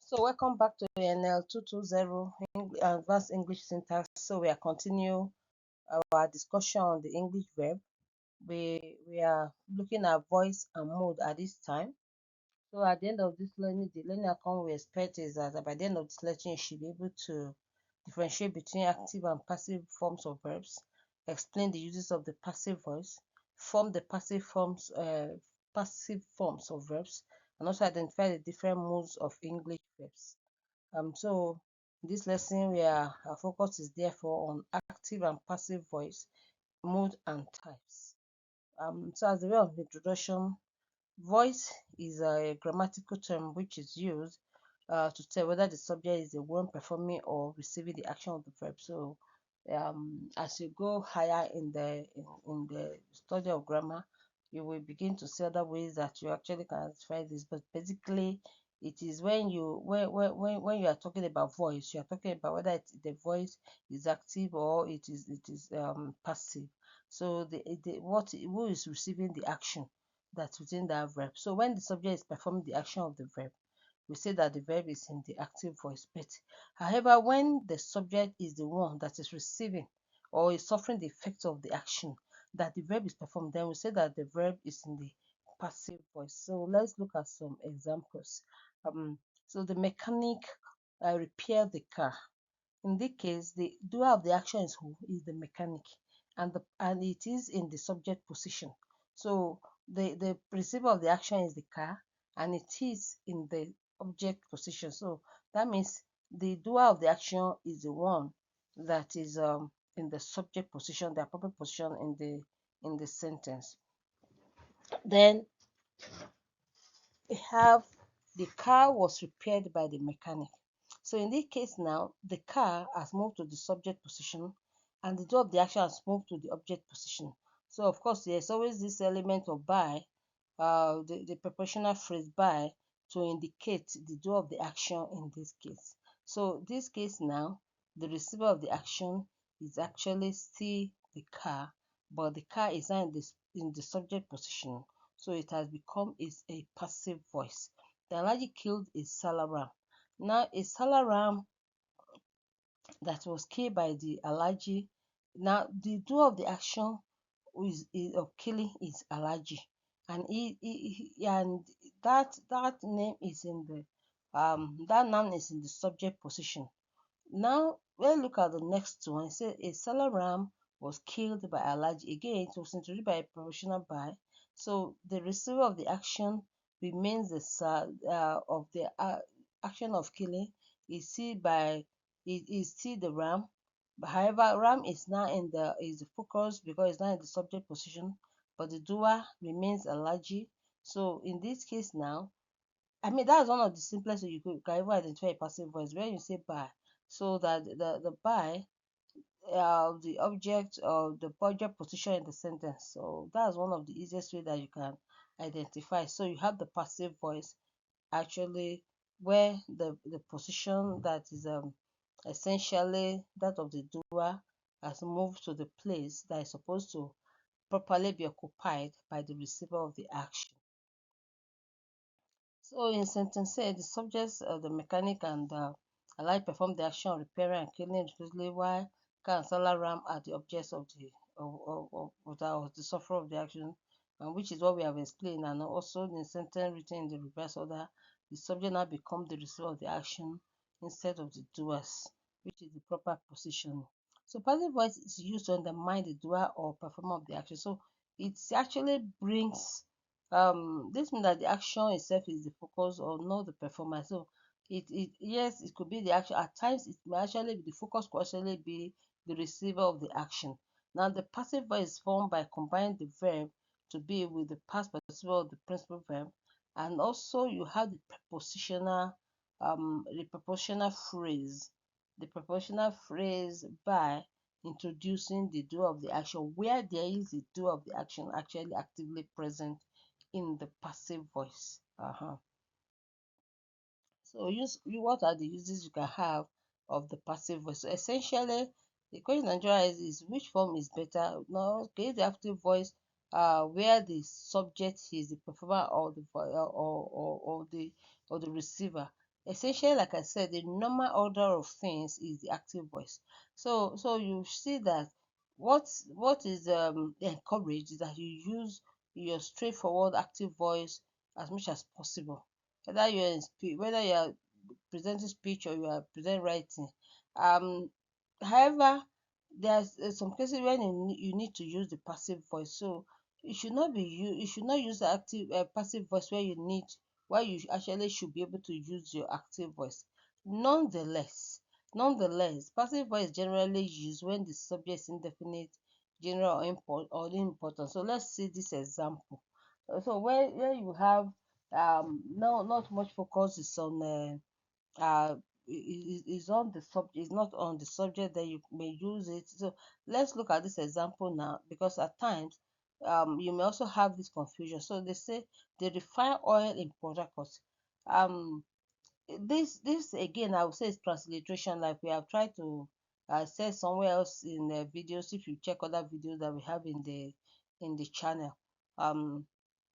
So welcome back to ENL220 Advanced English Syntax. So we are continue our discussion on the English verb. We are looking at voice and mood at this time. So at the end of this learning, the learning outcome we expect is that by the end of this lesson, you should be able to differentiate between active and passive forms of verbs, explain the uses of the passive voice, form the passive forms of verbs, and also identify the different moods of English verbs. So in this lesson, our focus is therefore on active and passive voice, mood, and types. So as a way of introduction, voice is a grammatical term which is used to tell whether the subject is the one performing or receiving the action of the verb. So as you go higher in the study of grammar, you will begin to see other ways that you actually can identify this. But basically, it is when you are talking about voice, you are talking about whether the voice is active or it is passive. So who is receiving the action that's within that verb. So when the subject is performing the action of the verb, we say that the verb is in the active voice. But however, when the subject is the one that is receiving or is suffering the effects of the action that the verb is performed, then we say that the verb is in the passive voice. So let's look at some examples. So the mechanic repaired the car. In this case, the doer of the action is who? Is the mechanic, and it is in the subject position. So the receiver of the action is the car, and it is in the object position. So that means the doer of the action is the one that is in the subject position, the appropriate position in the sentence. Then we have the car was repaired by the mechanic. So in this case now, the car has moved to the subject position and the door of the action has moved to the object position. So of course, there's always this element of by, the prepositional phrase by, to indicate the door of the action in this case. So this case now, the receiver of the action is actually still the car, but the car is now in the subject position. So it has become a passive voice. The Alhaji killed a Salaram. Now, a Salaram that was killed by the Alhaji. Now, the doer of the action of killing is Alhaji, and and that name is in the that noun is in the subject position. Now, let's look at the next one. It says a Salaram was killed by Alhaji. Again, it was introduced by a professional by. So the receiver of the action remains the of the action of killing is still the ram. But however, ram is now is the focus because it's now in the subject position, but the doer remains Alhaji. So in this case now, I mean, that's one of the simplest way you can even identify a passive voice when you say by. So that the by the object or the project position in the sentence. So that's one of the easiest way that you can identify. So you have the passive voice actually where the position that is essentially that of the doer has moved to the place that is supposed to properly be occupied by the receiver of the action. So in sentence A, the subjects of the mechanic and allied perform the action of repairing and killing exclusively while car and solar ram are the objects of the sufferer of the action, and which is what we have explained. And also in the sentence written in the reverse order, the subject now become the receiver of the action instead of the doers, which is the proper position. So passive voice is used to undermine the doer or performer of the action. So it actually brings this means that the action itself is the focus or not the performance. So yes, it could be the action. At times it may actually be the focus could actually be the receiver of the action. Now the passive voice is formed by combining the verb to be with the past participle of the principal verb, and also you have the prepositional phrase. The prepositional phrase by introducing the doer of the action where there is the doer of the action actually actively present in the passive voice. So what are the uses you can have of the passive voice? So essentially, the question Nigeria is which form is better? Now, okay, the active voice, where the subject is the performer or the receiver. essentially, like I said, the normal order of things is the active voice. So you see that what is encouraged is that you use your straightforward active voice as much as possible. Whether you're presenting speech or you are present writing. Um, However, there's some cases when you need to use the passive voice. So you should not use the active passive voice where you actually should be able to use your active voice. Nonetheless, passive voice is generally used when the subject is indefinite, general or important. So let's see this example. So where you have no not much focus is on is on the subject, is not on the subject, that you may use it. So let's look at this example now, because at times you may also have this confusion. So they say they refine oil in Port Harcourt. um this again, I would say, is transliteration, like we have tried to say somewhere else in the videos. If you check other videos that we have in the channel, um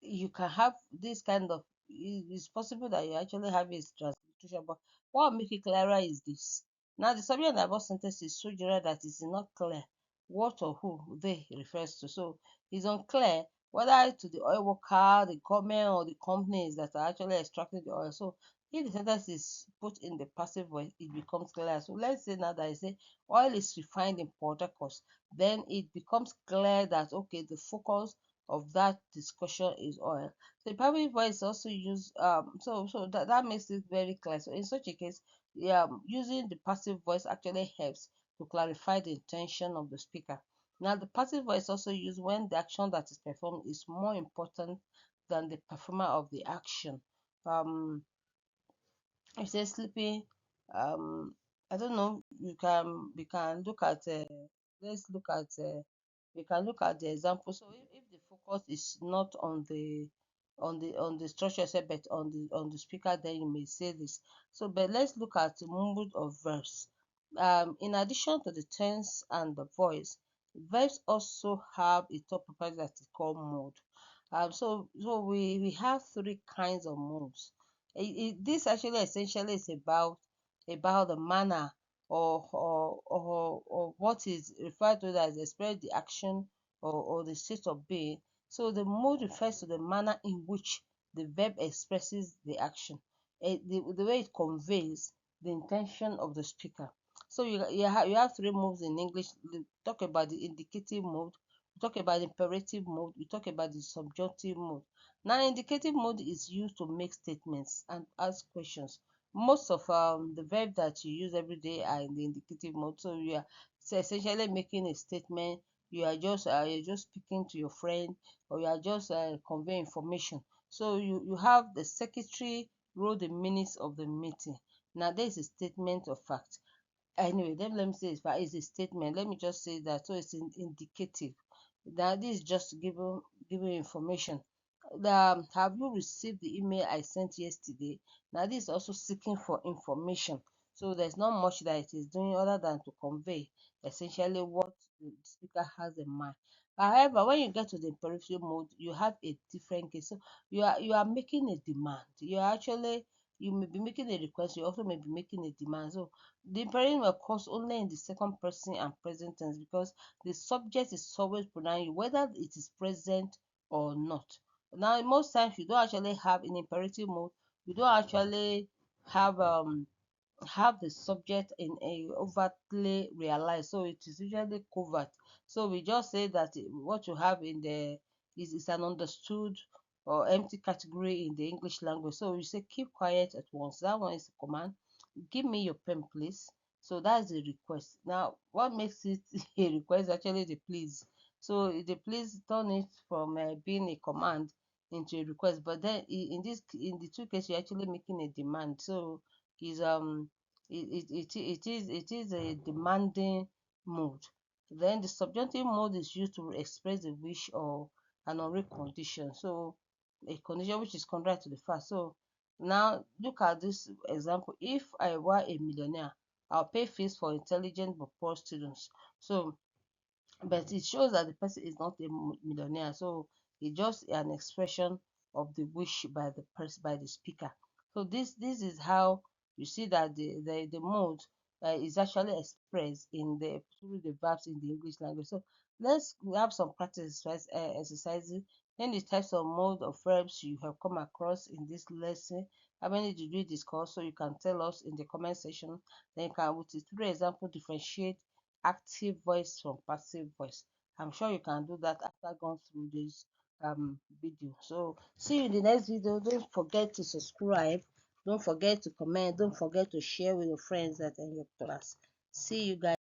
you can have this kind of, it's possible that you actually have a transliteration, but what will make it clearer is this. Now the subject and above sentence is so general that it's not clear what or who they refers to. So it's unclear whether to the oil worker, the government, or the companies that are actually extracting the oil. So if the sentence is put in the passive voice, it becomes clear. So let's say now that I say oil is refined in Port Harcourt, then it becomes clear that okay, the focus of that discussion is oil. So the passive voice also use that makes it very clear. So in such a case, yeah, using the passive voice actually helps to clarify the intention of the speaker. Now the passive voice also used when the action that is performed is more important than the performer of the action. Um if they're sleeping, I don't know, we can look at let's look at we can look at the example. So if the focus is not on the structure set, but on the speaker, then you may say this. So but let's look at the mood of verse. In addition to the tense and the voice, verbs also have a top property that is called mood. So we have three kinds of moods. This actually essentially is about the manner, or what is referred to as express the action, or the state of being. So the mood refers to the manner in which the verb expresses the action, the way it conveys the intention of the speaker. So you have three modes in English. We talk about the indicative mode, we talk about the imperative mode, we talk about the subjunctive mode. Now, indicative mode is used to make statements and ask questions. Most of the verbs that you use every day are in the indicative mode. So you are essentially making a statement. You're just speaking to your friend, or you are just conveying information. So you have the secretary wrote the minutes of the meeting. Now there is a statement of fact. Anyway, then let me say it's a statement. Let me just say that. So it's indicative. Now this is just giving information. Have you received the email I sent yesterday? Now this is also seeking for information. So there's not much that it is doing other than to convey essentially what the speaker has in mind. However, when you get to the imperative mode, you have a different case. So you are making a demand. You may be making a request. You also may be making a demand. So the imperative occurs only in the second person and present tense, because the subject is always pronounced whether it is present or not. Now, most times you don't actually have in imperative mode, you don't actually have the subject in a overtly realized, so it is usually covert. So we just say that what you have in the is an understood or empty category in the English language. So you say keep quiet at once. That one is a command. Give me your pen, please. So that's the request. Now, what makes it a request is actually the please. So the please turn it from being a command into a request. But then in the two cases, you're actually making a demand. So is it is a demanding mood. Then the subjunctive mode is used to express a wish or an unreal condition. So a condition which is contrary to the fact. So now look at this example. If I were a millionaire, I'll pay fees for intelligent but poor students. So but it shows that the person is not a millionaire. So it's just an expression of the wish by the speaker. So this is how you see that the mood is actually expressed in the through the verbs in the English language. So let's have some practice exercises. Any types of mode of verbs you have come across in this lesson. How many did we discuss? So you can tell us in the comment section. Then you can, with the three example, differentiate active voice from passive voice. I'm sure you can do that after going through this video. So see you in the next video. Don't forget to subscribe, don't forget to comment, don't forget to share with your friends that are in your class. See you guys.